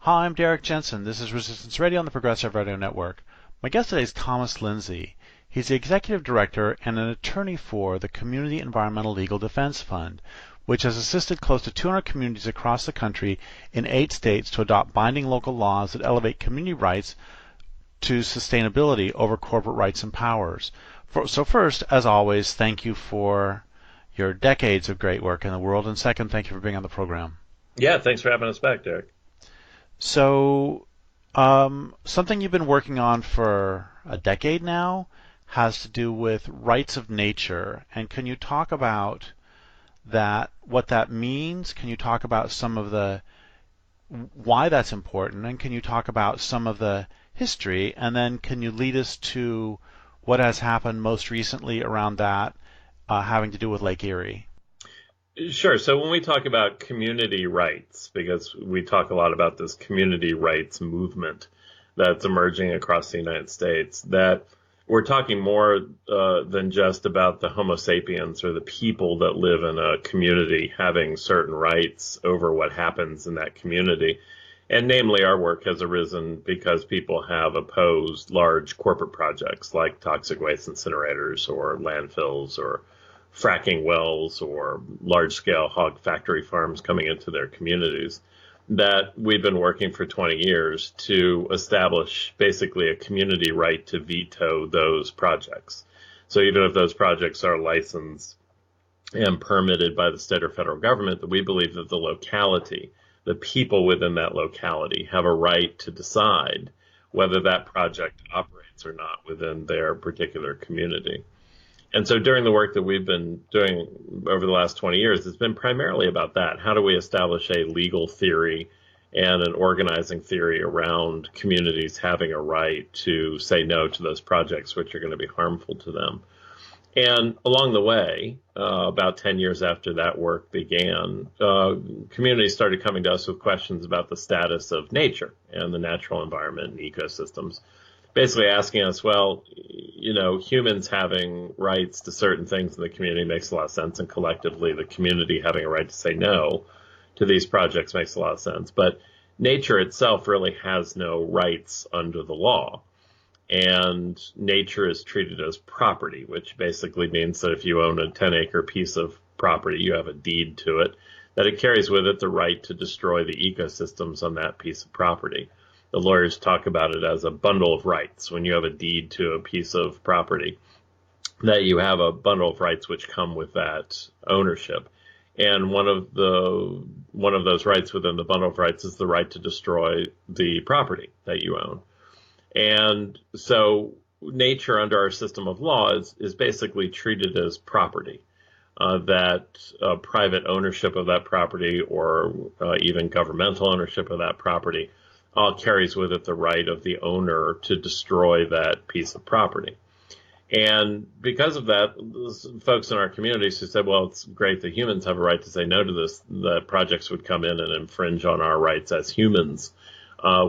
Hi, I'm Derek Jensen. This is Resistance Radio on the Progressive Radio Network. My guest today is Thomas Linzey. He's the Executive Director and an attorney for the Community Environmental Legal Defense Fund, which has assisted close to 200 communities across the country in 8 states to adopt binding local laws that elevate community rights to sustainability over corporate rights and powers. So first, as always, thank you for your decades of great work in the world, and second, thank you for being on the program. Yeah, thanks for having us back, Derek. So, something you've been working on for a decade now has to do with rights of nature. And can you talk about that, what that means? Can you talk about some of the why that's important? And can you talk about some of the history? And then can you lead us to what has happened most recently around that, having to do with Lake Erie? Sure. So when we talk about community rights, because we talk a lot about this community rights movement that's emerging across the United States, that we're talking more than just about the Homo sapiens or the people that live in a community having certain rights over what happens in that community. And namely, our work has arisen because people have opposed large corporate projects like toxic waste incinerators or landfills or fracking wells or large-scale hog factory farms coming into their communities, that we've been working for 20 years to establish basically a community right to veto those projects. So even if those projects are licensed and permitted by the state or federal government, that we believe that the locality, the people within that locality, have a right to decide whether that project operates or not within their particular community. And so during the work that we've been doing over the last 20 years, it's been primarily about that. How do we establish a legal theory and an organizing theory around communities having a right to say no to those projects which are going to be harmful to them? And along the way, about 10 years after that work began, communities started coming to us with questions about the status of nature and the natural environment and ecosystems, basically asking us, well, humans having rights to certain things in the community makes a lot of sense, and collectively the community having a right to say no to these projects makes a lot of sense. But nature itself really has no rights under the law. And nature is treated as property, which basically means that if you own a 10-acre piece of property, you have a deed to it, that it carries with it the right to destroy the ecosystems on that piece of property. The lawyers talk about it as a bundle of rights. When you have a deed to a piece of property, that you have a bundle of rights which come with that ownership. And one of those rights within the bundle of rights is the right to destroy the property that you own. And so nature under our system of law is basically treated as property. That private ownership of that property or even governmental ownership of that property carries with it the right of the owner to destroy that piece of property. And because of that, folks in our communities who said, well, it's great that humans have a right to say no to this, that projects would come in and infringe on our rights as humans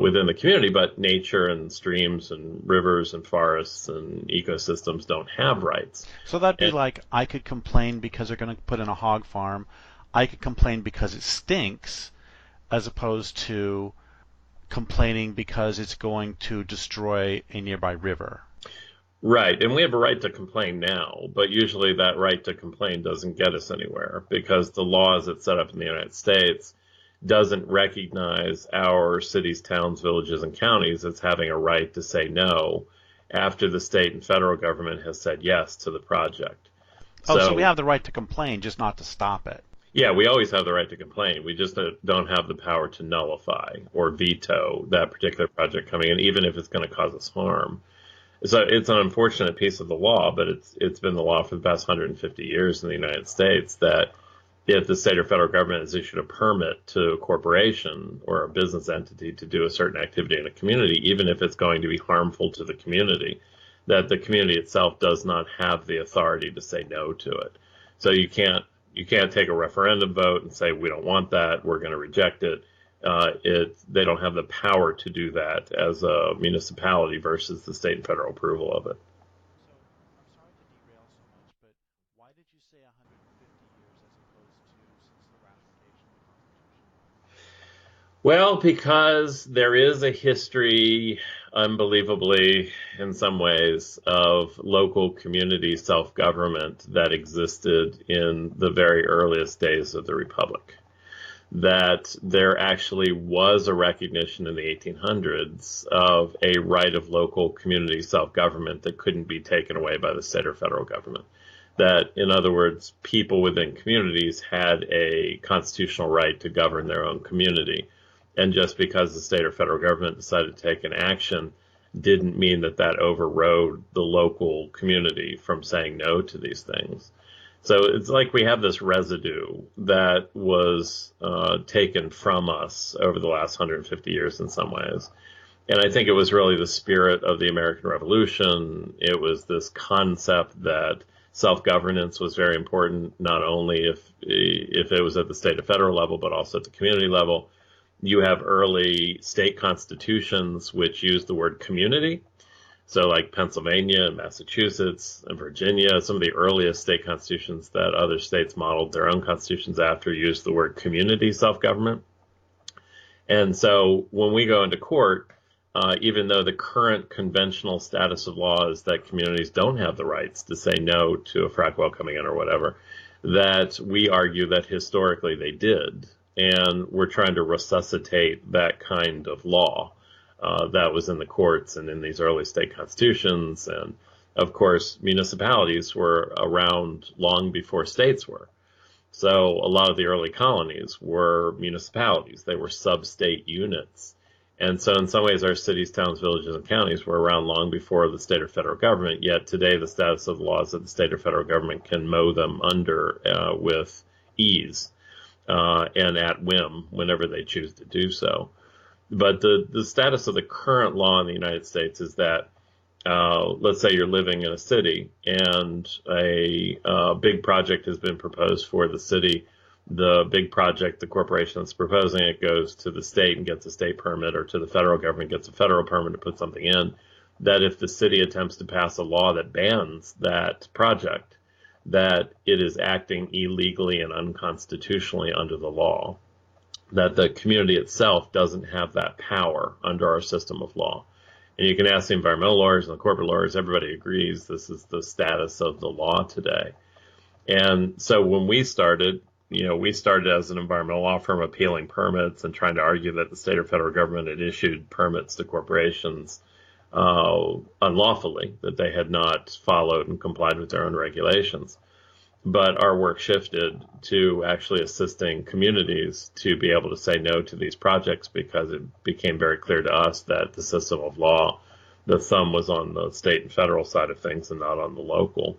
within the community, but nature and streams and rivers and forests and ecosystems don't have rights. So that'd be And like I could complain because they're going to put in a hog farm. I could complain because it stinks, as opposed to complaining because it's going to destroy a nearby river. right, and we have a right to complain now, but usually that right to complain doesn't get us anywhere because the law as it's set up in the United States doesn't recognize our cities, towns, villages, and counties as having a right to say no after the state and federal government has said yes to the project. Oh, so we So, have the right to complain, just not to stop it. yeah, we always have the right to complain. We just don't have the power to nullify or veto that particular project coming in, even if it's going to cause us harm. So it's an unfortunate piece of the law, but it's been the law for the past 150 years in the United States that if the state or federal government has issued a permit to a corporation or a business entity to do a certain activity in a community, even if it's going to be harmful to the community, that the community itself does not have the authority to say no to it. So you can't take a referendum vote and say we don't want that, we're going to reject it. They don't have the power to do that as a municipality versus the state and federal approval of it. So I'm sorry to derail so much, but why did you say 150 years as opposed to since the ratification of the Constitution? Well, because there is a history, unbelievably, in some ways, of local community self-government that existed in the very earliest days of the Republic. That there actually was a recognition in the 1800s of a right of local community self-government that couldn't be taken away by the state or federal government. That, in other words, people within communities had a constitutional right to govern their own community. And just because the state or federal government decided to take an action didn't mean that that overrode the local community from saying no to these things. So it's like we have this residue that was taken from us over the last 150 years in some ways. And I think it was really the spirit of the American Revolution. It was this concept that self-governance was very important, not only if it was at the state or federal level, but also at the community level. You have early state constitutions which use the word community. So like Pennsylvania and Massachusetts and Virginia, some of the earliest state constitutions that other states modeled their own constitutions after used the word community self-government. And so when we go into court, even though the current conventional status of law is that communities don't have the rights to say no to a frac well coming in or whatever, that we argue that historically they did. And we're trying to resuscitate that kind of law that was in the courts and in these early state constitutions. And of course, municipalities were around long before states were. So a lot of the early colonies were municipalities. They were sub-state units. And so in some ways, our cities, towns, villages, and counties were around long before the state or federal government. Yet today, the status of the law is that the state or federal government can mow them under with ease and at whim whenever they choose to do so. But the status of the current law in the United States is that, let's say you're living in a city and a big project has been proposed for the city. The big project, the corporation that's proposing it, goes to the state and gets a state permit, or to the federal government gets a federal permit to put something in. That if the city attempts to pass a law that bans that project, that it is acting illegally and unconstitutionally under the law. That the community itself doesn't have that power under our system of law. And you can ask the environmental lawyers and the corporate lawyers, everybody agrees this is the status of the law today. And so when we started as an environmental law firm appealing permits and trying to argue that the state or federal government had issued permits to corporations unlawfully, that they had not followed and complied with their own regulations. But our work shifted to actually assisting communities to be able to say no to these projects, because it became very clear to us that the system of law, the thumb was on the state and federal side of things and not on the local.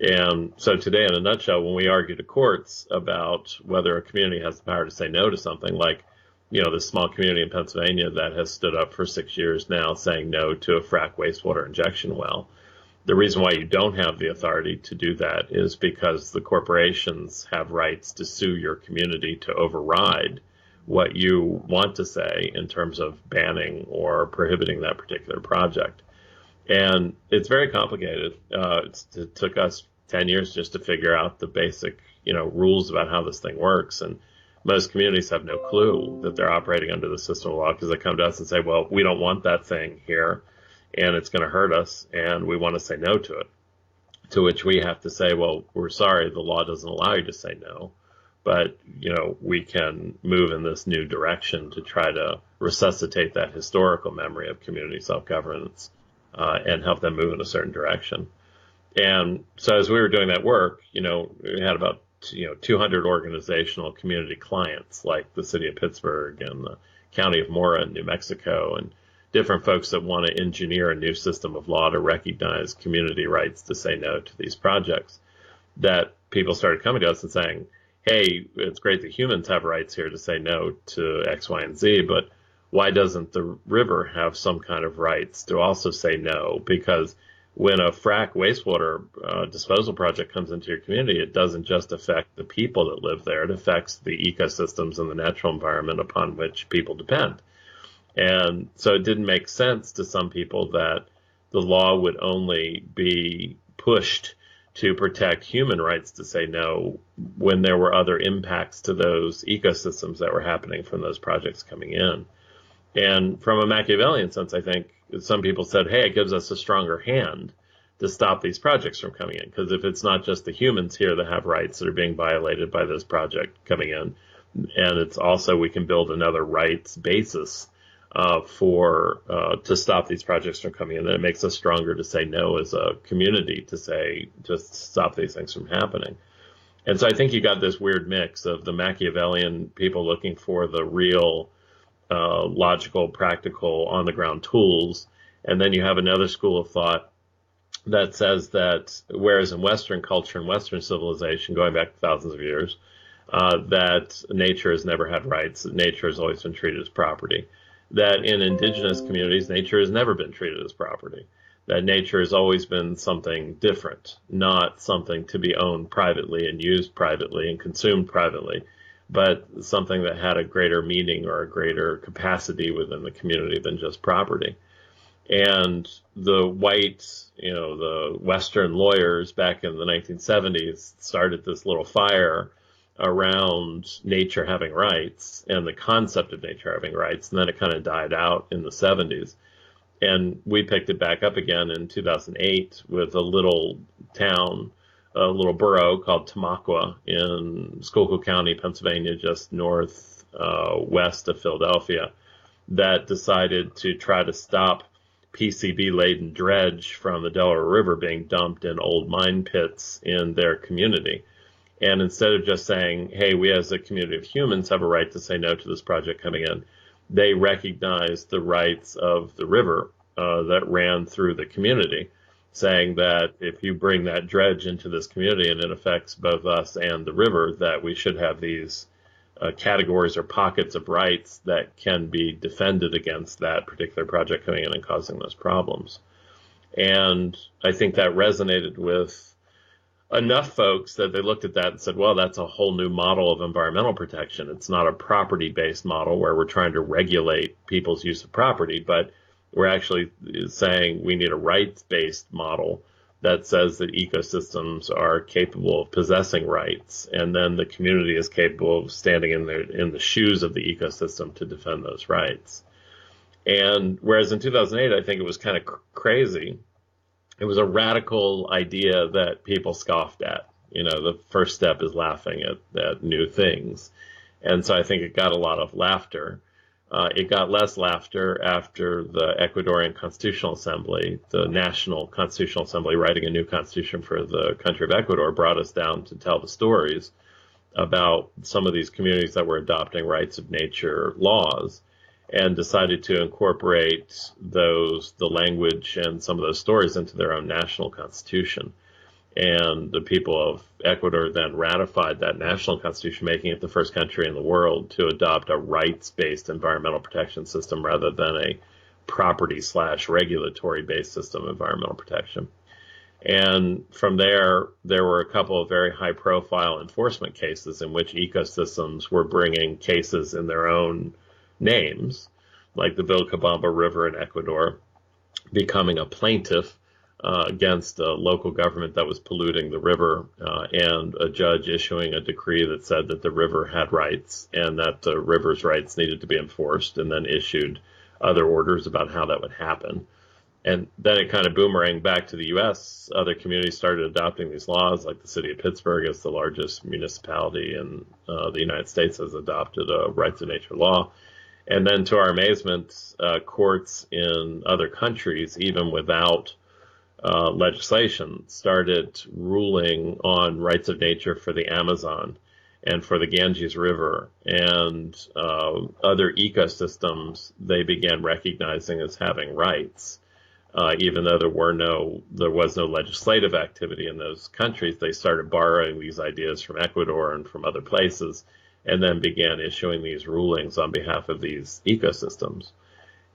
And so today, in a nutshell, when we argue to courts about whether a community has the power to say no to something, like, this small community in Pennsylvania that has stood up for 6 years now saying no to a frac wastewater injection well, the reason why you don't have the authority to do that is because the corporations have rights to sue your community to override what you want to say in terms of banning or prohibiting that particular project. And it's very complicated. It took us 10 years just to figure out the basic, rules about how this thing works. And most communities have no clue that they're operating under the system of law, because they come to us and say, well, we don't want that thing here, and it's going to hurt us, and we want to say no to it. To which we have to say, well, we're sorry, the law doesn't allow you to say no, but, we can move in this new direction to try to resuscitate that historical memory of community self-governance and help them move in a certain direction. And so as we were doing that work, we had about 200 organizational community clients, like the city of Pittsburgh and the county of Mora in New Mexico, and different folks that want to engineer a new system of law to recognize community rights to say no to these projects. That people started coming to us and saying, hey, it's great that humans have rights here to say no to X, Y, and Z, but why doesn't the river have some kind of rights to also say no? Because when a frac wastewater disposal project comes into your community, it doesn't just affect the people that live there. It affects the ecosystems and the natural environment upon which people depend. And so it didn't make sense to some people that the law would only be pushed to protect human rights to say no when there were other impacts to those ecosystems that were happening from those projects coming in. And from a Machiavellian sense, I think some people said, hey, it gives us a stronger hand to stop these projects from coming in. Because if it's not just the humans here that have rights that are being violated by this project coming in, and it's also we can build another rights basis to stop these projects from coming in, then it makes us stronger to say no as a community, to say just stop these things from happening. And so I think you got this weird mix of the Machiavellian people looking for the real logical, practical, on-the-ground tools, and then you have another school of thought that says that whereas in Western culture and Western civilization, going back thousands of years, that nature has never had rights, that nature has always been treated as property, that in indigenous communities, nature has never been treated as property, that nature has always been something different, not something to be owned privately and used privately and consumed privately, but something that had a greater meaning or a greater capacity within the community than just property. And the the Western lawyers back in the 1970s started this little fire around nature having rights and the concept of nature having rights, and then it kind of died out in the 70s. And we picked it back up again in 2008 with a little town, a little borough called Tamaqua in Schuylkill County, Pennsylvania, just north west of Philadelphia, that decided to try to stop PCB-laden dredge from the Delaware River being dumped in old mine pits in their community. And instead of just saying, hey, we as a community of humans have a right to say no to this project coming in, they recognized the rights of the river that ran through the community, saying that if you bring that dredge into this community and it affects both us and the river, that we should have these categories or pockets of rights that can be defended against that particular project coming in and causing those problems. And I think that resonated with enough folks that they looked at that and said, well, that's a whole new model of environmental protection. It's not a property-based model where we're trying to regulate people's use of property, but we're actually saying we need a rights-based model that says that ecosystems are capable of possessing rights, and then the community is capable of standing in the shoes of the ecosystem to defend those rights. And whereas in 2008, I think it was kind of crazy, it was a radical idea that people scoffed at. The first step is laughing at new things. And so I think it got a lot of laughter. It got less laughter after the Ecuadorian Constitutional Assembly, the National Constitutional Assembly, writing a new constitution for the country of Ecuador, brought us down to tell the stories about some of these communities that were adopting rights of nature laws, and decided to incorporate the language and some of those stories into their own national constitution. And the people of Ecuador then ratified that national constitution, making it the first country in the world to adopt a rights-based environmental protection system rather than a property/regulatory-based system of environmental protection. And from there were a couple of very high-profile enforcement cases in which ecosystems were bringing cases in their own names, like the Vilcabamba River in Ecuador becoming a plaintiff against a local government that was polluting the river, and a judge issuing a decree that said that the river had rights and that the river's rights needed to be enforced, and then issued other orders about how that would happen. And then it kind of boomeranged back to the U.S. Other communities started adopting these laws, like the city of Pittsburgh, as the largest municipality in the United States, has adopted a rights of nature law. And then to our amazement, courts in other countries, even without legislation, started ruling on rights of nature for the Amazon and for the Ganges River and other ecosystems. They began recognizing as having rights. Even though there was no legislative activity in those countries, they started borrowing these ideas from Ecuador and from other places, and then began issuing these rulings on behalf of these ecosystems.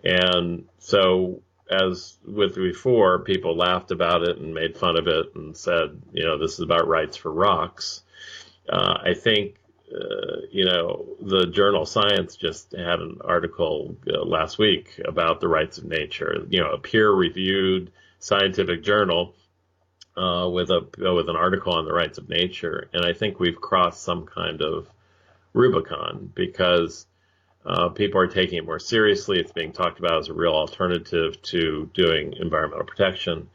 And so, as with before, people laughed about it and made fun of it and said, this is about rights for rocks. I think, the journal Science just had an article last week about the rights of nature, a peer-reviewed scientific journal with an article on the rights of nature, and I think we've crossed some kind of Rubicon because people are taking it more seriously. It's being talked about as a real alternative to doing environmental protection,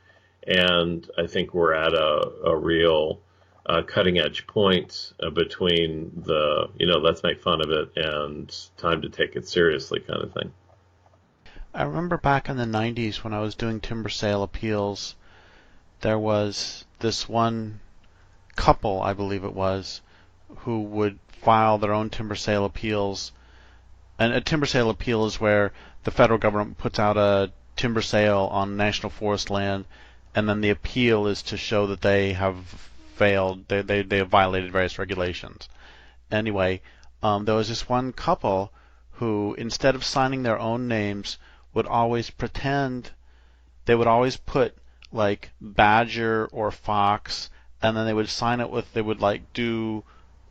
and I think we're at a real cutting edge point between the let's make fun of it and time to take it seriously kind of thing. I remember back in the 90s when I was doing timber sale appeals, there was this one couple, I believe it was, who would file their own timber sale appeals. And a timber sale appeal is where the federal government puts out a timber sale on national forest land, and then the appeal is to show that they have failed, they have violated various regulations. Anyway, there was this one couple who, instead of signing their own names, would always pretend, they would always put like badger or fox, and then they would sign it with, they would like do,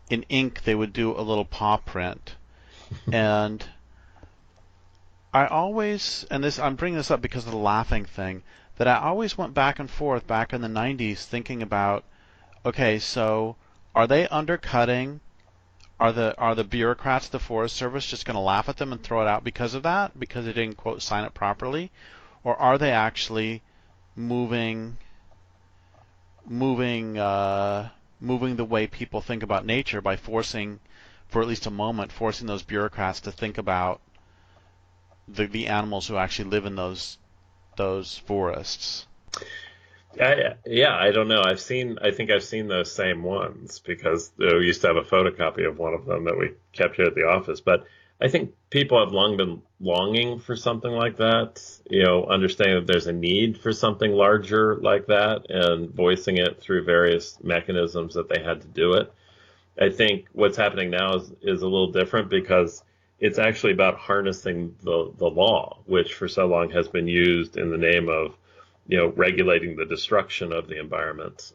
in ink, they would do a little paw print. And I always, and this, I'm bringing this up because of the laughing thing, that I always went back and forth back in the 90s thinking about, okay, so are they undercutting? Are the bureaucrats of the Forest Service just going to laugh at them and throw it out because of that, because they didn't quote sign it properly, or are they actually moving moving moving the way people think about nature by forcing, for at least a moment, forcing those bureaucrats to think about the animals who actually live in those forests? Yeah, I don't know. I think I've seen those same ones because we used to have a photocopy of one of them that we kept here at the office. But I think people have long been longing for something like that, understanding that there's a need for something larger like that and voicing it through various mechanisms that they had to do it. I think what's happening now is a little different because it's actually about harnessing the law, which for so long has been used in the name of regulating the destruction of the environment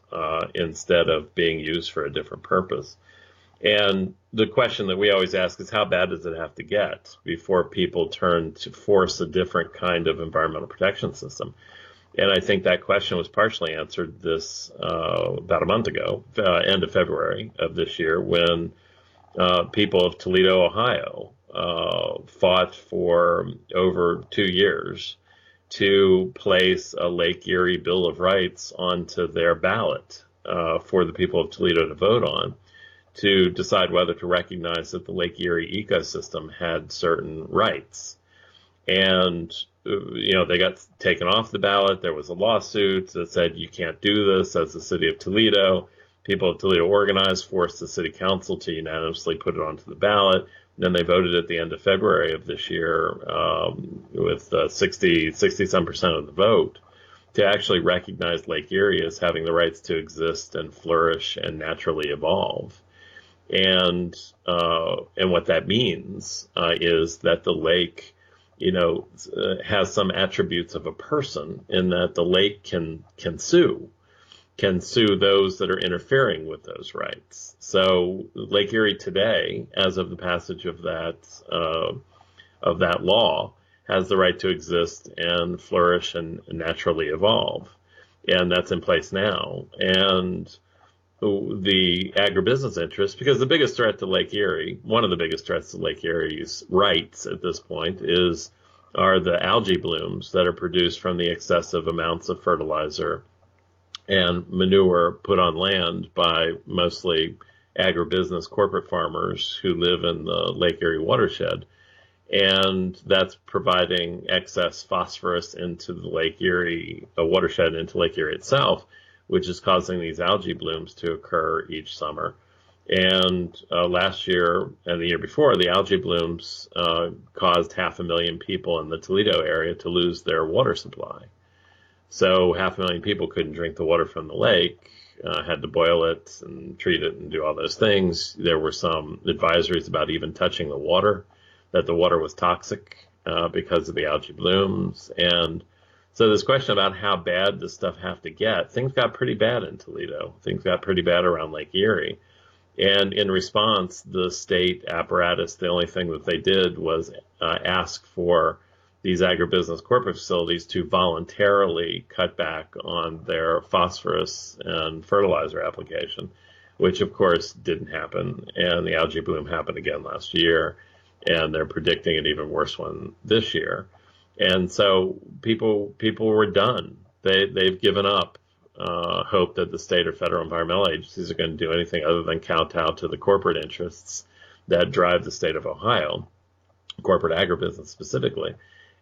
instead of being used for a different purpose. And the question that we always ask is how bad does it have to get before people turn to force a different kind of environmental protection system? And I think that question was partially answered this about a month ago, end of February of this year, when people of Toledo, Ohio, fought for over 2 years to place a Lake Erie Bill of Rights onto their ballot for the people of Toledo to vote on, to decide whether to recognize that the Lake Erie ecosystem had certain rights. And, they got taken off the ballot. There was a lawsuit that said you can't do this as the city of Toledo. People of Toledo organized, forced the city council to unanimously put it onto the ballot. And then they voted at the end of February of this year with 60-some% of the vote to actually recognize Lake Erie as having the rights to exist and flourish and naturally evolve. And what that means is that the lake, has some attributes of a person in that the lake can sue those that are interfering with those rights. So Lake Erie today, as of the passage of that law, has the right to exist and flourish and naturally evolve, and that's in place now. And the agribusiness interest, because the biggest threat to Lake Erie, one of the biggest threats to Lake Erie's rights at this point are the algae blooms that are produced from the excessive amounts of fertilizer and manure put on land by mostly agribusiness corporate farmers who live in the Lake Erie watershed. And that's providing excess phosphorus into the Lake Erie watershed, into Lake Erie itself, which is causing these algae blooms to occur each summer. And last year and the year before, the algae blooms caused 500,000 people in the Toledo area to lose their water supply. So 500,000 people couldn't drink the water from the lake, had to boil it and treat it and do all those things. There were some advisories about even touching the water, that the water was toxic because of the algae blooms. And so this question about how bad does stuff have to get, things got pretty bad in Toledo. Things got pretty bad around Lake Erie. And in response, the state apparatus, the only thing that they did was ask for these agribusiness corporate facilities to voluntarily cut back on their phosphorus and fertilizer application, which of course didn't happen. And the algae bloom happened again last year, and they're predicting an even worse one this year. And so people were done. They've given up hope that the state or federal environmental agencies are going to do anything other than kowtow to the corporate interests that drive the state of Ohio, corporate agribusiness specifically,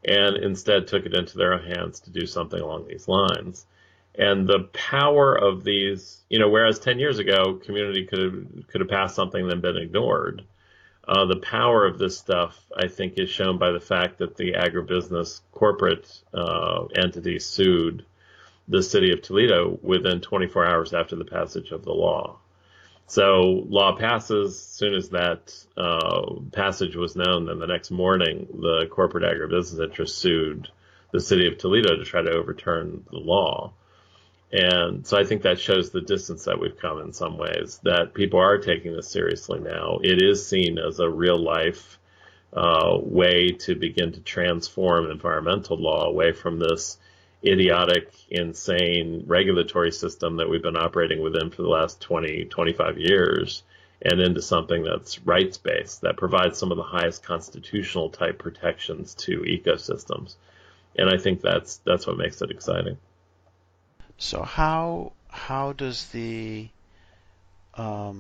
and instead took it into their own hands to do something along these lines. And the power of these, whereas 10 years ago, community could have passed something and then been ignored, the power of this stuff, I think, is shown by the fact that the agribusiness corporate entity sued the city of Toledo within 24 hours after the passage of the law. So law passes. As soon as that passage was known, then the next morning, the corporate agribusiness interest sued the city of Toledo to try to overturn the law. And so I think that shows the distance that we've come in some ways, that people are taking this seriously now. It is seen as a real life way to begin to transform environmental law away from this idiotic, insane regulatory system that we've been operating within for the last 20, 25 years, and into something that's rights-based, that provides some of the highest constitutional type protections to ecosystems. And I think that's what makes it exciting. So how does how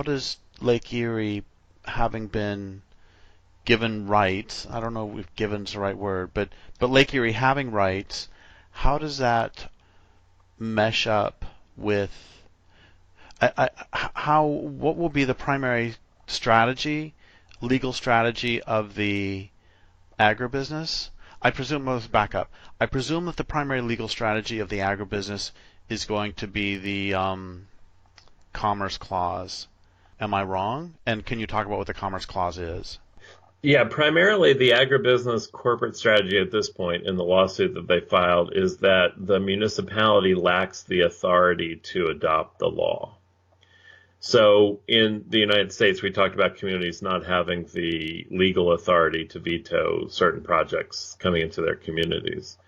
does Lake Erie, having been given rights, I don't know if given's the right word, but Lake Erie having rights, how does that mesh up with what will be the primary legal strategy of the agribusiness? I presume, let's back up. I presume that the primary legal strategy of the agribusiness is going to be the Commerce Clause. Am I wrong? And can you talk about what the Commerce Clause is? Yeah, primarily the agribusiness corporate strategy at this point in the lawsuit that they filed is that the municipality lacks the authority to adopt the law. So in the United States, we talked about communities not having the legal authority to veto certain projects coming into their communities.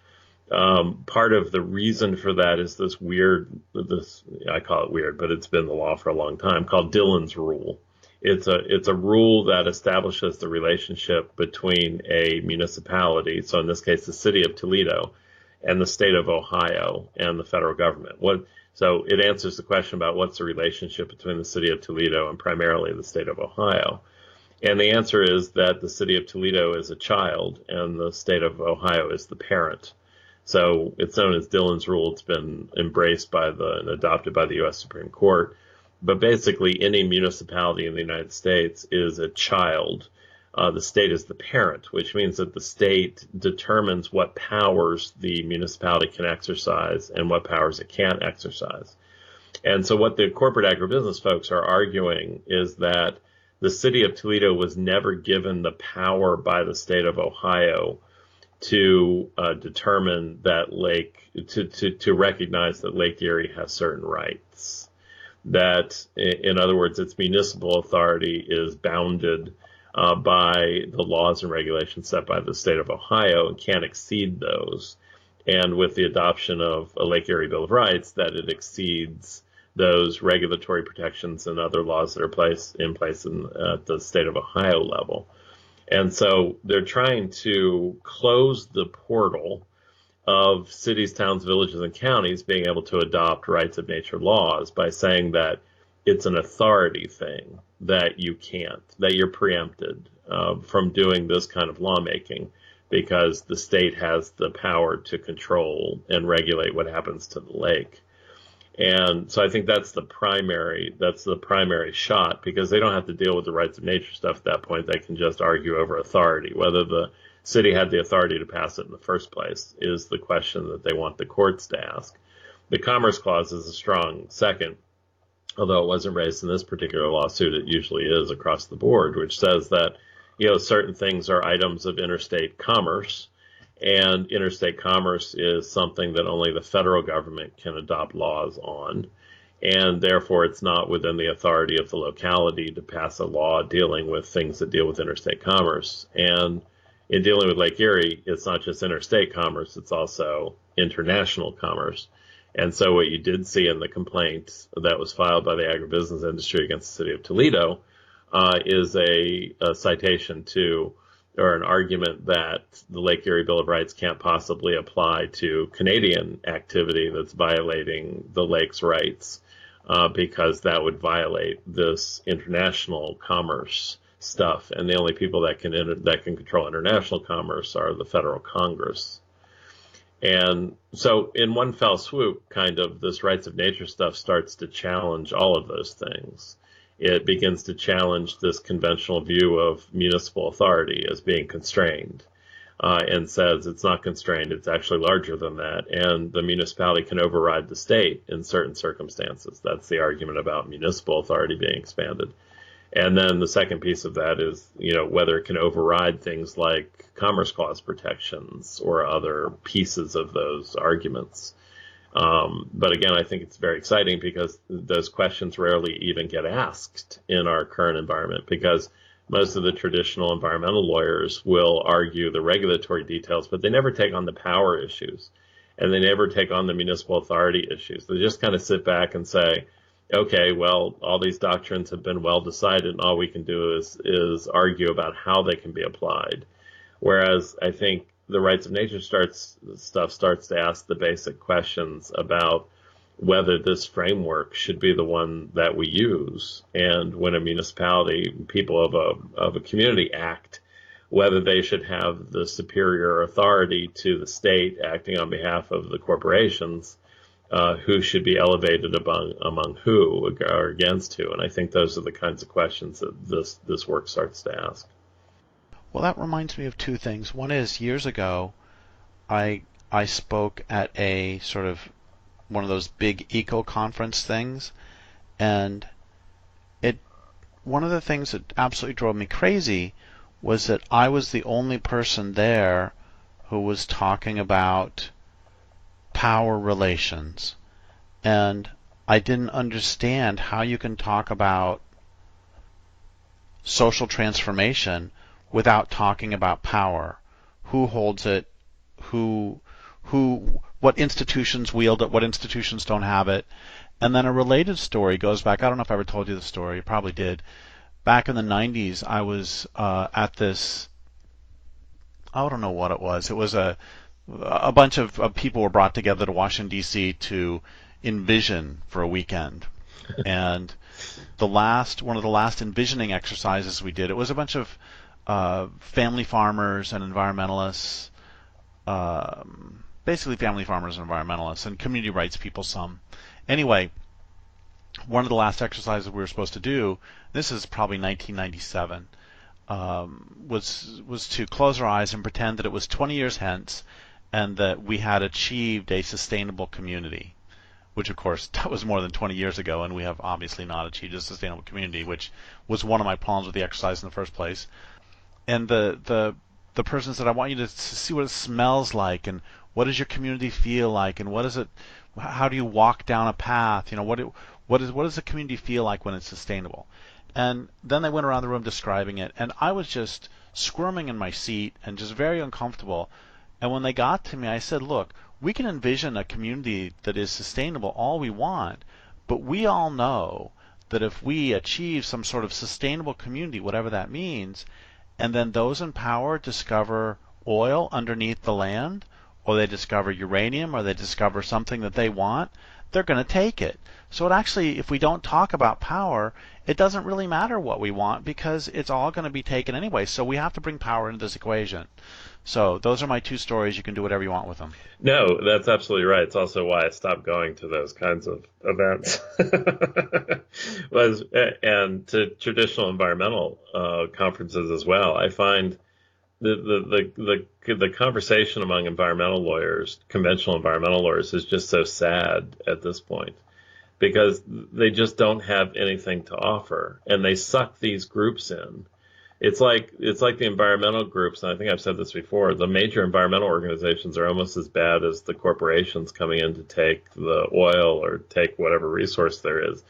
Part of the reason for that is this I call it weird, but it's been the law for a long time, called Dillon's Rule. It's a rule that establishes the relationship between a municipality, so in this case the city of Toledo, and the state of Ohio and the federal government. So it answers the question about what's the relationship between the city of Toledo and primarily the state of Ohio. And the answer is that the city of Toledo is a child and the state of Ohio is the parent. So it's known as Dillon's Rule. It's been embraced and adopted by the U.S. Supreme Court. But basically, any municipality in the United States is a child. The state is the parent, which means that the state determines what powers the municipality can exercise and what powers it can't exercise. And so what the corporate agribusiness folks are arguing is that the city of Toledo was never given the power by the state of Ohio to determine that to recognize that Lake Erie has certain rights. That, in other words, its municipal authority is bounded by the laws and regulations set by the state of Ohio and can't exceed those. And with the adoption of a Lake Erie Bill of Rights, that it exceeds those regulatory protections and other laws that are in place at the state of Ohio level. And so they're trying to close the portal of cities, towns, villages, and counties being able to adopt rights of nature laws by saying that it's an authority thing, that you can't, that you're preempted from doing this kind of lawmaking because the state has the power to control and regulate what happens to the lake. And so I think that's the primary shot, because they don't have to deal with the rights of nature stuff at that point. They can just argue over authority. Whether the city had the authority to pass it in the first place is the question that they want the courts to ask. The Commerce Clause is a strong second, although it wasn't raised in this particular lawsuit. It usually is across the board, which says that, certain things are items of interstate commerce, and interstate commerce is something that only the federal government can adopt laws on, and therefore it's not within the authority of the locality to pass a law dealing with things that deal with interstate commerce. And in dealing with Lake Erie, it's not just interstate commerce, it's also international commerce. And so what you did see in the complaint that was filed by the agribusiness industry against the city of Toledo is a citation to, or an argument that the Lake Erie Bill of Rights can't possibly apply to Canadian activity that's violating the lake's rights, because that would violate this international commerce stuff. And the only people that can control international commerce are the federal Congress. And so in one fell swoop, kind of this rights of nature stuff starts to challenge all of those things. It begins to challenge this conventional view of municipal authority as being constrained, and says it's not constrained, it's actually larger than that, and the municipality can override the state in certain circumstances. That's the argument about municipal authority being expanded. And then the second piece of that is, whether it can override things like Commerce Clause protections or other pieces of those arguments. But again, I think it's very exciting because those questions rarely even get asked in our current environment, because most of the traditional environmental lawyers will argue the regulatory details, but they never take on the power issues, and they never take on the municipal authority issues. They just kind of sit back and say, okay, well, all these doctrines have been well decided, and all we can do is argue about how they can be applied. Whereas I think the rights of nature starts to ask the basic questions about whether this framework should be the one that we use, and when a municipality, people of a community act, whether they should have the superior authority to the state acting on behalf of the corporations, who should be elevated among who or against who. And I think those are the kinds of questions that this work starts to ask. Well, that reminds me of two things. One is, years ago, I spoke at a sort of one of those big eco conference things, and one of the things that absolutely drove me crazy was that I was the only person there who was talking about power relations, and I didn't understand how you can talk about social transformation without talking about power. Who holds it? What institutions wield it? What institutions don't have it? And then a related story goes back. I don't know if I ever told you the story. I probably did. Back in the 90s, I was at this. I don't know what it was. It was a bunch of people were brought together to Washington, D.C. to envision for a weekend. And one of the last envisioning exercises we did, it was a bunch of family farmers and environmentalists, basically family farmers and environmentalists, and community rights people some. Anyway, one of the last exercises we were supposed to do, this is probably 1997, was to close our eyes and pretend that it was 20 years hence and that we had achieved a sustainable community, which, of course, that was more than 20 years ago, and we have obviously not achieved a sustainable community, which was one of my problems with the exercise in the first place. And the person said, I want you to see what it smells like, and what does your community feel like, and what is it? How do you walk down a path? What does the community feel like when it's sustainable? And then they went around the room describing it, and I was just squirming in my seat and just very uncomfortable. And when they got to me, I said, look, we can envision a community that is sustainable all we want, but we all know that if we achieve some sort of sustainable community, whatever that means, and then those in power discover oil underneath the land, or they discover uranium, or they discover something that they want, they're going to take it. So it actually, if we don't talk about power, it doesn't really matter what we want because it's all going to be taken anyway. So we have to bring power into this equation. So those are my two stories. You can do whatever you want with them. No, that's absolutely right. It's also why I stopped going to those kinds of events. And to traditional environmental conferences as well. I find the conversation among environmental lawyers, conventional environmental lawyers, is just so sad at this point, because they just don't have anything to offer, and they suck these groups in. It's like the environmental groups, and I think I've said this before, the major environmental organizations are almost as bad as the corporations coming in to take the oil or take whatever resource there is,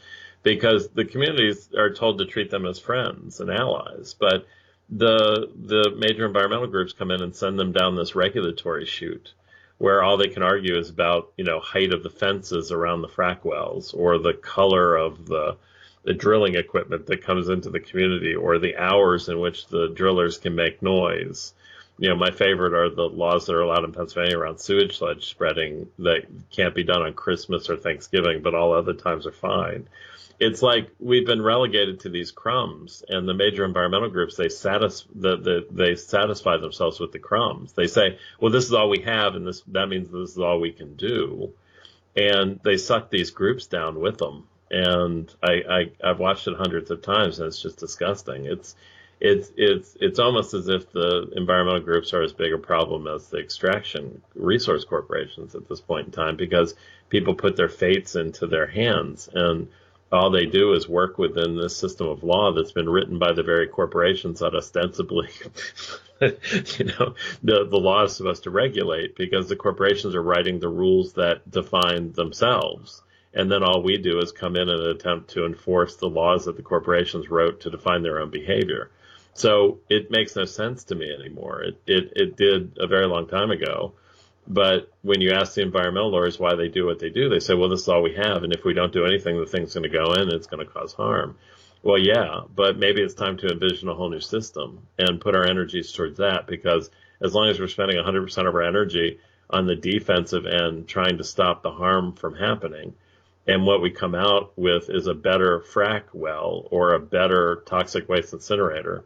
because the communities are told to treat them as friends and allies. But the major environmental groups come in and send them down this regulatory chute where all they can argue is about, height of the fences around the frac wells or the color of the drilling equipment that comes into the community or the hours in which the drillers can make noise. My favorite are the laws that are allowed in Pennsylvania around sewage sludge spreading that can't be done on Christmas or Thanksgiving, but all other times are fine. It's like we've been relegated to these crumbs, and the major environmental groups they satisfy themselves with the crumbs. They say, "Well, this is all we have, and that means this is all we can do," and they suck these groups down with them. And I've watched it hundreds of times, and it's just disgusting. It's almost as if the environmental groups are as big a problem as the extraction resource corporations at this point in time, because people put their fates into their hands, and all they do is work within this system of law that's been written by the very corporations that ostensibly, the law is supposed to regulate, because the corporations are writing the rules that define themselves. And then all we do is come in and attempt to enforce the laws that the corporations wrote to define their own behavior. So it makes no sense to me anymore. It did a very long time ago. But when you ask the environmental lawyers why they do what they do, they say, well, this is all we have. And if we don't do anything, the thing's going to go in and it's going to cause harm. Well, yeah, but maybe it's time to envision a whole new system and put our energies towards that, because as long as we're spending 100% of our energy on the defensive end trying to stop the harm from happening, and what we come out with is a better frac well or a better toxic waste incinerator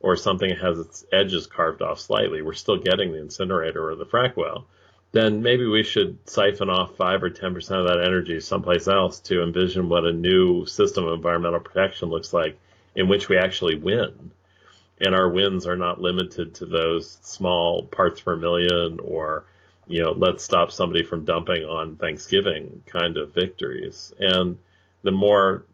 or something that has its edges carved off slightly, we're still getting the incinerator or the frac well, then maybe we should siphon off 5 or 10% of that energy someplace else to envision what a new system of environmental protection looks like in which we actually win. And our wins are not limited to those small parts per million or, let's stop somebody from dumping on Thanksgiving kind of victories. And the more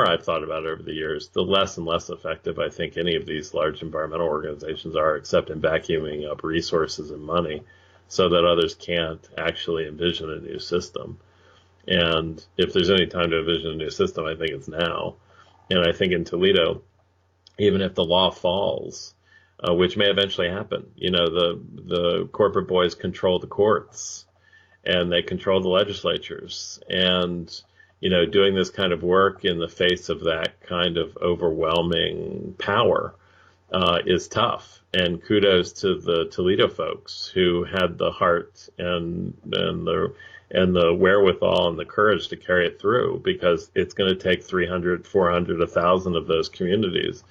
I've thought about it over the years, the less and less effective I think any of these large environmental organizations are, except in vacuuming up resources and money so that others can't actually envision a new system. And if there's any time to envision a new system, I think it's now. And I think in Toledo, even if the law falls, which may eventually happen, the corporate boys control the courts and they control the legislatures. And, doing this kind of work in the face of that kind of overwhelming power is tough. And kudos to the Toledo folks who had the heart and the wherewithal and the courage to carry it through, because it's going to take 300, 400, 1,000 of those communities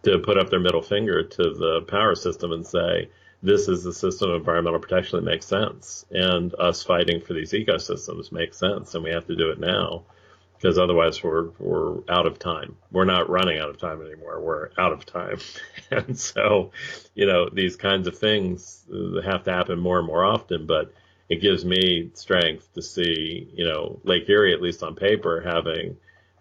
to put up their middle finger to the power system and say, this is the system of environmental protection that makes sense. And us fighting for these ecosystems makes sense. And we have to do it now, because otherwise we're out of time. We're not running out of time anymore. We're out of time. And so, these kinds of things have to happen more and more often, but it gives me strength to see, Lake Erie, at least on paper,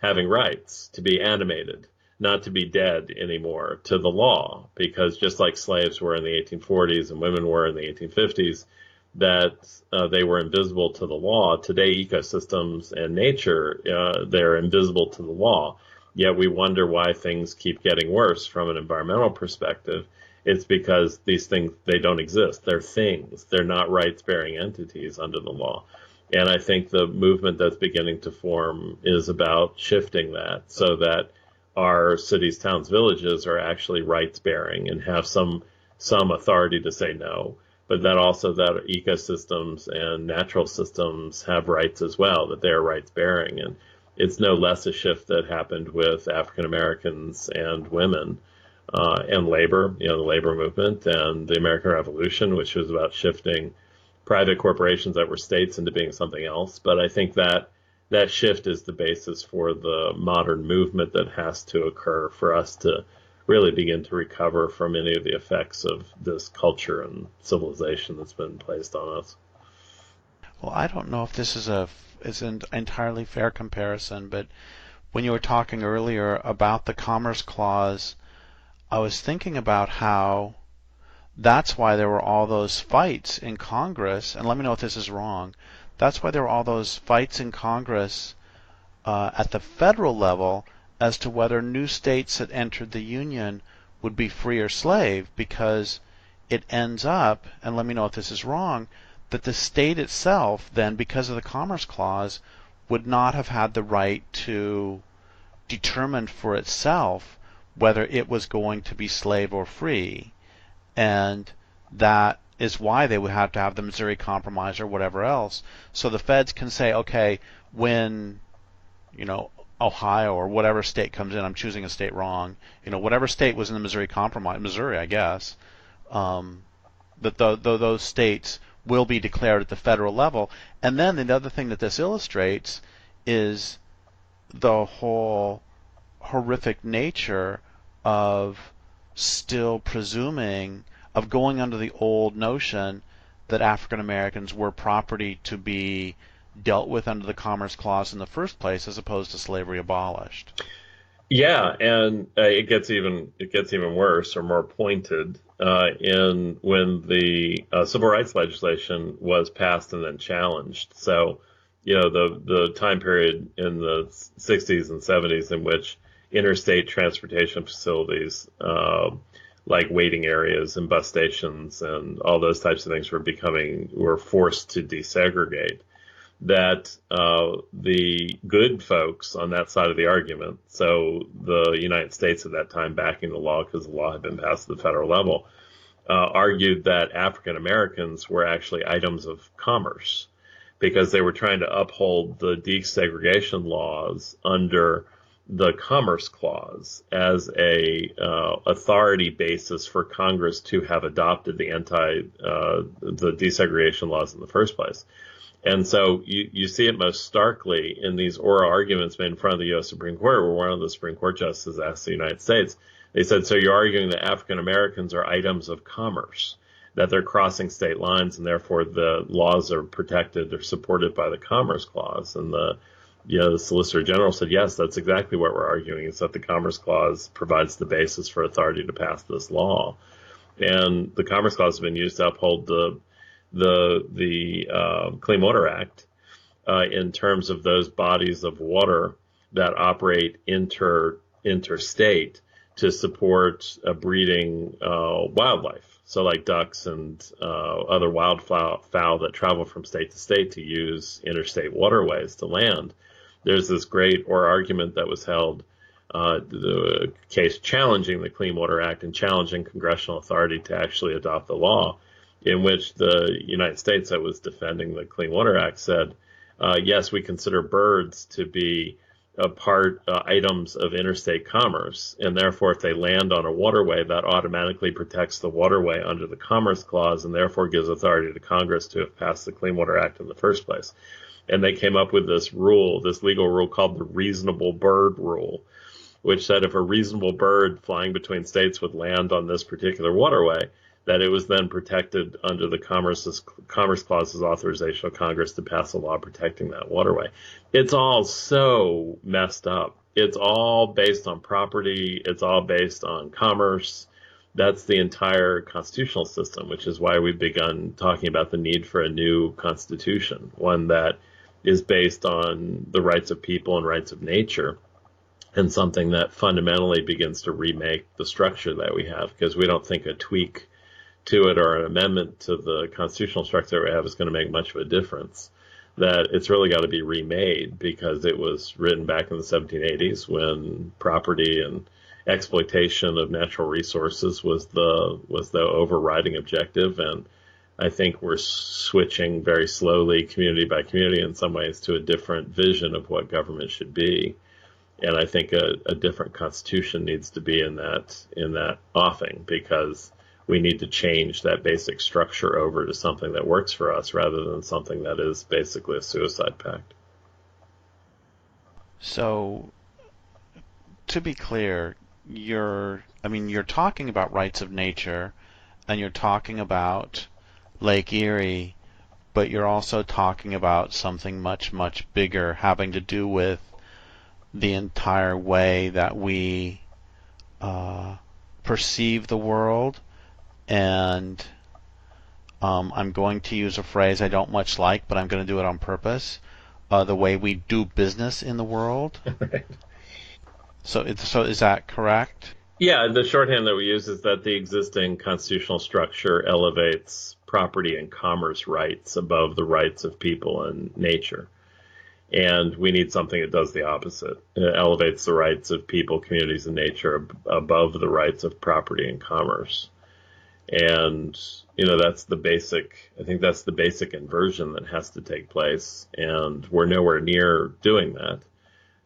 having rights to be animated, not to be dead anymore to the law, because just like slaves were in the 1840s and women were in the 1850s, that they were invisible to the law. Today, ecosystems and nature, they're invisible to the law. Yet we wonder why things keep getting worse from an environmental perspective. It's because these things, they don't exist. They're things. They're not rights-bearing entities under the law. And I think the movement that's beginning to form is about shifting that so that our cities, towns, villages are actually rights-bearing and have some authority to say no. But that also that ecosystems and natural systems have rights as well, that they are rights bearing. And it's no less a shift that happened with African Americans and women and labor, the labor movement and the American Revolution, which was about shifting private corporations that were states into being something else. But I think that shift is the basis for the modern movement that has to occur for us to really begin to recover from any of the effects of this culture and civilization that's been placed on us. Well, I don't know if this is an entirely fair comparison, but when you were talking earlier about the Commerce Clause, I was thinking about how that's why there were all those fights in Congress, and let me know if this is wrong. That's why there were all those fights in Congress at the federal level as to whether new states that entered the Union would be free or slave, because it ends up, and let me know if this is wrong, that the state itself then, because of the Commerce Clause, would not have had the right to determine for itself whether it was going to be slave or free. And that is why they would have to have the Missouri Compromise or whatever else. So the feds can say, okay, when, Ohio or whatever state comes in, I'm choosing a state wrong, whatever state was in the Missouri Compromise, Missouri, I guess, that those states will be declared at the federal level. And then the other thing that this illustrates is the whole horrific nature of still presuming, of going under the old notion that African Americans were property to be dealt with under the Commerce Clause in the first place, as opposed to slavery abolished. Yeah, and it gets even worse or more pointed in when the civil rights legislation was passed and then challenged. So, the time period in the 60s and 70s in which interstate transportation facilities, like waiting areas and bus stations and all those types of things were forced to desegregate, that the good folks on that side of the argument, so the United States at that time backing the law because the law had been passed at the federal level, argued that African Americans were actually items of commerce because they were trying to uphold the desegregation laws under the Commerce Clause as a authority basis for Congress to have adopted the desegregation laws in the first place. And so you see it most starkly in these oral arguments made in front of the U.S. Supreme Court, where one of the Supreme Court justices asked the United States, they said, so you're arguing that African Americans are items of commerce, that they're crossing state lines, and therefore the laws are protected or supported by the Commerce Clause. And the Solicitor General said, yes, that's exactly what we're arguing, is that the Commerce Clause provides the basis for authority to pass this law. And the Commerce Clause has been used to uphold the Clean Water Act in terms of those bodies of water that operate interstate to support breeding wildlife. So like ducks and other wildfowl that travel from state to state to use interstate waterways to land. There's this great oral argument that was held, the case challenging the Clean Water Act and challenging congressional authority to actually adopt the law, in which the United States that was defending the Clean Water Act said, yes, we consider birds to be items of interstate commerce, and therefore if they land on a waterway, that automatically protects the waterway under the Commerce Clause and therefore gives authority to Congress to have passed the Clean Water Act in the first place. And they came up with this legal rule called the reasonable bird rule, which said if a reasonable bird flying between states would land on this particular waterway, that it was then protected under the Commerce Clause's authorization of Congress to pass a law protecting that waterway. It's all so messed up. It's all based on property. It's all based on commerce. That's the entire constitutional system, which is why we've begun talking about the need for a new constitution, one that is based on the rights of people and rights of nature, and something that fundamentally begins to remake the structure that we have, because we don't think a tweak to it or an amendment to the constitutional structure that we have is going to make much of a difference. That it's really got to be remade because it was written back in the 1780s when property and exploitation of natural resources was the overriding objective. And I think we're switching very slowly, community by community in some ways, to a different vision of what government should be. And I think a different constitution needs to be in that offing, because we need to change that basic structure over to something that works for us rather than something that is basically a suicide pact. So, to be clear, you're talking about rights of nature, and you're talking about Lake Erie, but you're also talking about something much, much bigger, having to do with the entire way that we perceive the world. And I'm going to use a phrase I don't much like, but I'm going to do it on purpose. The way we do business in the world. Right. So is that correct? Yeah, the shorthand that we use is that the existing constitutional structure elevates property and commerce rights above the rights of people and nature. And we need something that does the opposite. It elevates the rights of people, communities, and nature above the rights of property and commerce. And, that's the basic, I think that's the basic inversion that has to take place. And we're nowhere near doing that.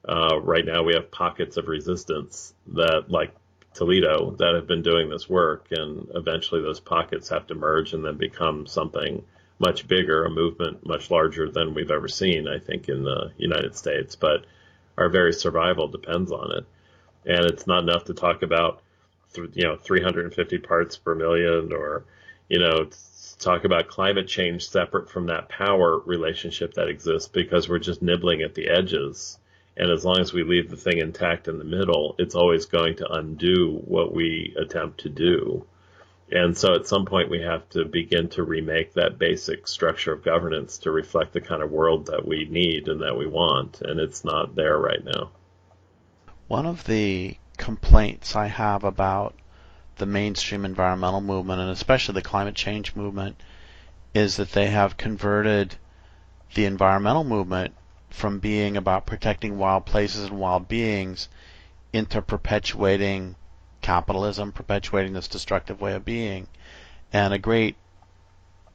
Right now, we have pockets of resistance that, like Toledo, that have been doing this work, and eventually those pockets have to merge and then become something much bigger, a movement much larger than we've ever seen, I think, in the United States. But our very survival depends on it, and it's not enough to talk about, 350 parts per million, or talk about climate change separate from that power relationship that exists, because we're just nibbling at the edges. And as long as we leave the thing intact in the middle, it's always going to undo what we attempt to do. And so at some point, we have to begin to remake that basic structure of governance to reflect the kind of world that we need and that we want. And it's not there right now. One of the complaints I have about the mainstream environmental movement, and especially the climate change movement, is that they have converted the environmental movement from being about protecting wild places and wild beings into perpetuating capitalism, perpetuating this destructive way of being. And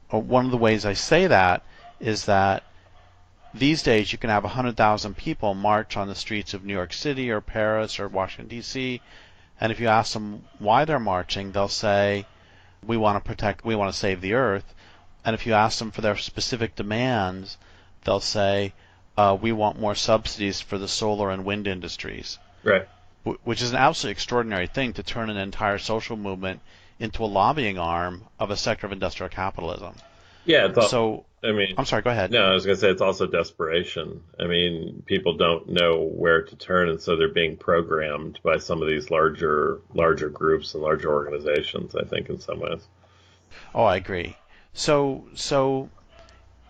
one of the ways I say that is that these days you can have 100,000 people march on the streets of New York City or Paris or Washington, D.C., and if you ask them why they're marching, they'll say, we want to save the earth. And if you ask them for their specific demands, they'll say, we want more subsidies for the solar and wind industries, Right. which is an absolutely extraordinary thing to turn an entire social movement into a lobbying arm of a sector of industrial capitalism. Yeah, it's all, So, I mean, I'm sorry, go ahead. no, I was going to say it's also desperation. I mean, people don't know where to turn, and so they're being programmed by some of these larger groups and larger organizations, I think, in some ways. Oh, I agree. So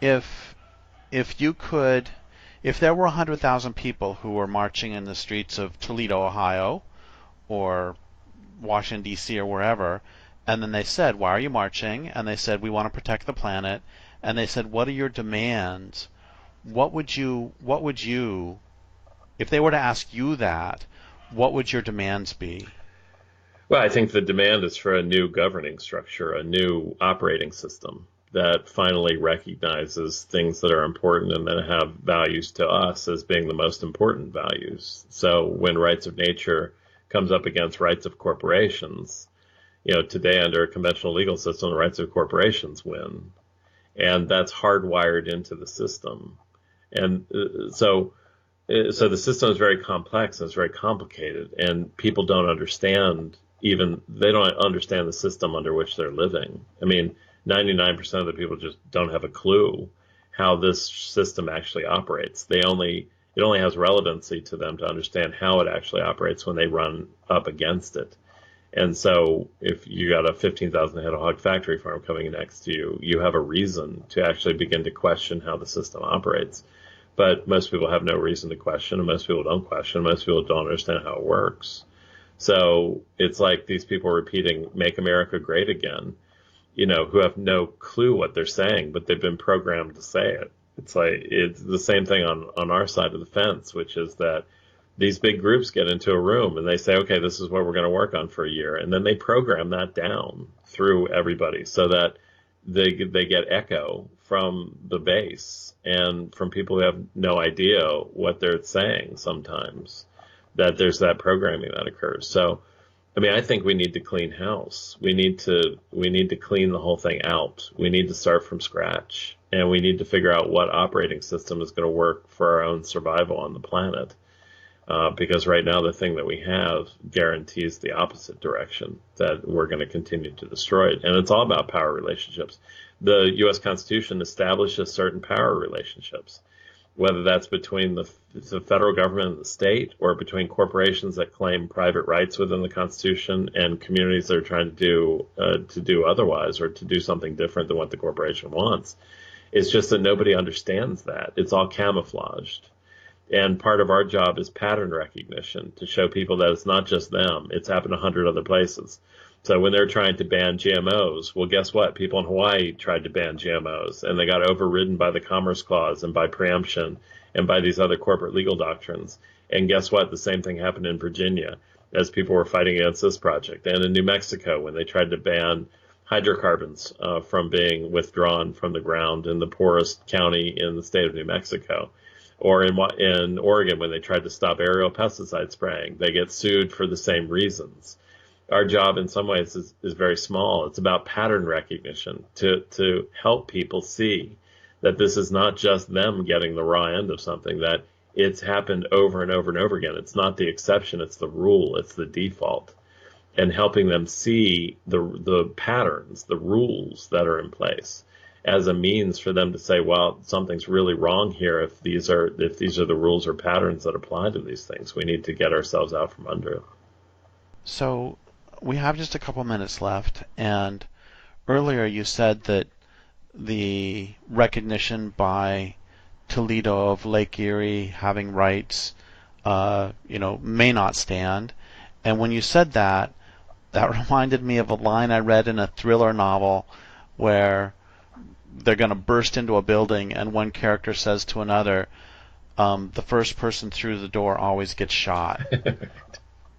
if if you could, if there were 100,000 people who were marching in the streets of Toledo, Ohio, or Washington, D.C., or wherever, and then they said, why are you marching? And they said, we want to protect the planet. And they said, what are your demands? What would you, if they were to ask you that, what would your demands be? Well, I think the demand is for a new governing structure, a new operating system that finally recognizes things that are important and that have values to us as being the most important values. So when rights of nature comes up against rights of corporations, today under a conventional legal system, the rights of corporations win. And that's hardwired into the system. And so the system is very complex and it's very complicated, and people don't understand, even they don't understand the system under which they're living. I mean, 99% of the people just don't have a clue how this system actually operates. It only has relevancy to them to understand how it actually operates when they run up against it. And so if you got a 15,000 head of hog factory farm coming next to you, you have a reason to actually begin to question how the system operates. But most people have no reason to question, and most people don't question. Most people don't understand how it works. So it's like these people repeating "Make America Great Again," who have no clue what they're saying, but they've been programmed to say it. It's the same thing on our side of the fence, which is that these big groups get into a room and they say, okay, this is what we're going to work on for a year. And then they program that down through everybody so that they get echo from the base and from people who have no idea what they're saying sometimes, that there's that programming that occurs. So, I mean, I think we need to clean house. We need to clean the whole thing out. We need to start from scratch, and we need to figure out what operating system is going to work for our own survival on the planet. Because right now the thing that we have guarantees the opposite direction, that we're going to continue to destroy it. And it's all about power relationships. The U.S. Constitution establishes certain power relationships, whether that's between the federal government and the state, or between corporations that claim private rights within the Constitution and communities that are trying to do otherwise, or to do something different than what the corporation wants. It's just that nobody understands that. It's all camouflaged. And part of our job is pattern recognition to show people that it's not just them. It's happened 100 other places. So when they're trying to ban GMOs, well, guess what? People in Hawaii tried to ban GMOs, and they got overridden by the Commerce Clause and by preemption and by these other corporate legal doctrines. And guess what? The same thing happened in Virginia as people were fighting against this project, and in New Mexico when they tried to ban hydrocarbons from being withdrawn from the ground in the poorest county in the state of New Mexico. Or in Oregon, when they tried to stop aerial pesticide spraying, they get sued for the same reasons. Our job in some ways is very small. It's about pattern recognition to help people see that this is not just them getting the raw end of something, that it's happened over and over and over again. It's not the exception, it's the rule, it's the default. And helping them see the patterns, the rules that are in place as a means for them to say, well, something's really wrong here if these are the rules or patterns that apply to these things. We need to get ourselves out from under it. So we have just a couple minutes left, and earlier you said that the recognition by Toledo of Lake Erie having rights, may not stand. And when you said that, that reminded me of a line I read in a thriller novel where they're going to burst into a building, and one character says to another, the first person through the door always gets shot.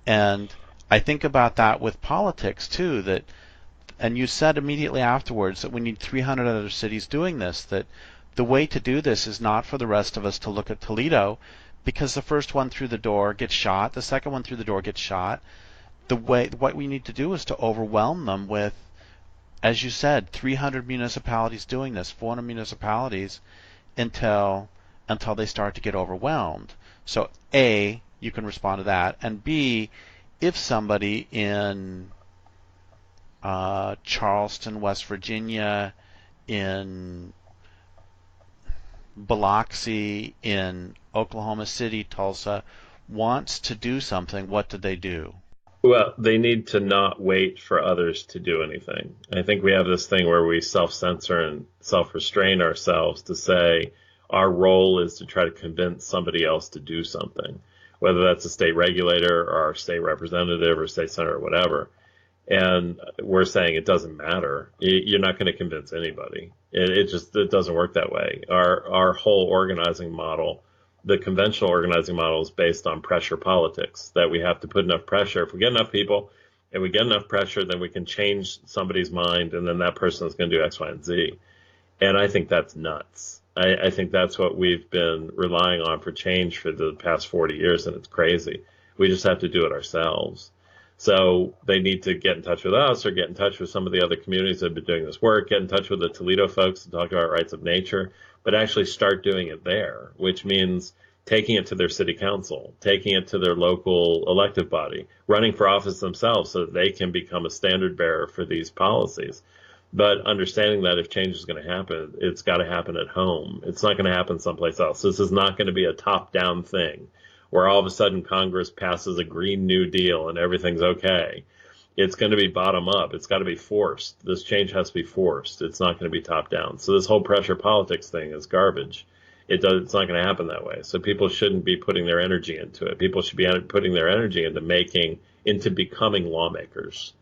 And I think about that with politics too, and you said immediately afterwards that we need 300 other cities doing this, that the way to do this is not for the rest of us to look at Toledo, because the first one through the door gets shot, the second one through the door gets shot. What we need to do is to overwhelm them with, as you said, 300 municipalities doing this, 400 municipalities, until they start to get overwhelmed. So A, you can respond to that, and B, if somebody in Charleston, West Virginia, in Biloxi, in Oklahoma City, Tulsa, wants to do something, what do they do? Well, they need to not wait for others to do anything. I think we have this thing where we self-censor and self-restrain ourselves to say our role is to try to convince somebody else to do something, whether that's a state regulator or our state representative or state senator or whatever. And we're saying it doesn't matter. You're not going to convince anybody. It doesn't work that way. Our whole organizing model, the conventional organizing model, is based on pressure politics, that we have to put enough pressure. If we get enough people and we get enough pressure, then we can change somebody's mind, and then that person is going to do X, Y, and Z. And I think that's nuts. I think that's what we've been relying on for change for the past 40 years, and it's crazy. We just have to do it ourselves. So they need to get in touch with us or get in touch with some of the other communities that have been doing this work, get in touch with the Toledo folks to talk about rights of nature, but actually start doing it there, which means taking it to their city council, taking it to their local elective body, running for office themselves so that they can become a standard bearer for these policies. But understanding that if change is going to happen, it's got to happen at home. It's not going to happen someplace else. This is not going to be a top-down thing where all of a sudden Congress passes a Green New Deal and everything's okay. It's going to be bottom up. It's got to be forced. This change has to be forced. It's not going to be top down. So this whole pressure politics thing is garbage. It's not going to happen that way. So people shouldn't be putting their energy into it. People should be putting their energy into becoming lawmakers.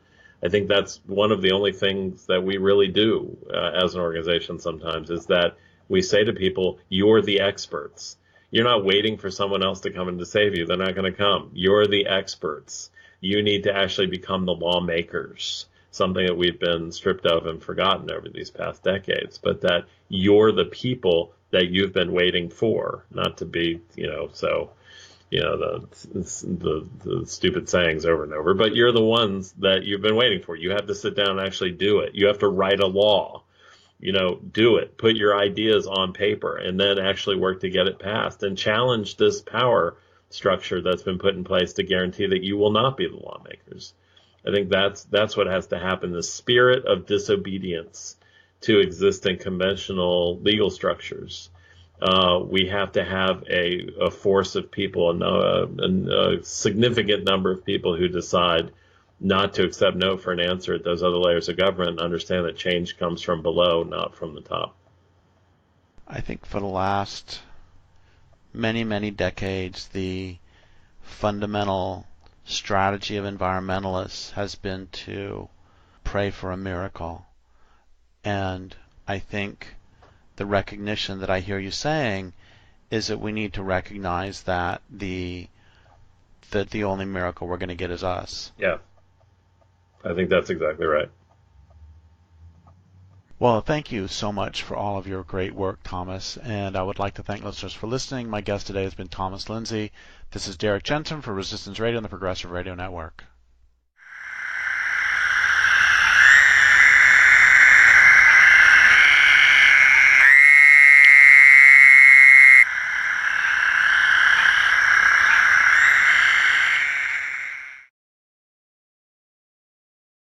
I think that's one of the only things that we really do as an organization sometimes, is that we say to people, you're the experts. You're not waiting for someone else to come in to save you. They're not going to come. You're the experts. You need to actually become the lawmakers, something that we've been stripped of and forgotten over these past decades, but that you're the people that you've been waiting for, not to be, the stupid sayings over and over, but you're the ones that you've been waiting for. You have to sit down and actually do it. You have to write a law. Do it, put your ideas on paper, and then actually work to get it passed and challenge this power structure that's been put in place to guarantee that you will not be the lawmakers. I think that's what has to happen. The spirit of disobedience to existing conventional legal structures. We have to have a force of people, and a significant number of people who decide not to accept no for an answer at those other layers of government, and understand that change comes from below, not from the top. I think for the last many, many decades, the fundamental strategy of environmentalists has been to pray for a miracle. And I think the recognition that I hear you saying is that we need to recognize that the only miracle we're going to get is us. Yeah, I think that's exactly right. Well, thank you so much for all of your great work, Thomas, and I would like to thank listeners for listening. My guest today has been Thomas Linzey. This is Derek Jensen for Resistance Radio and the Progressive Radio Network.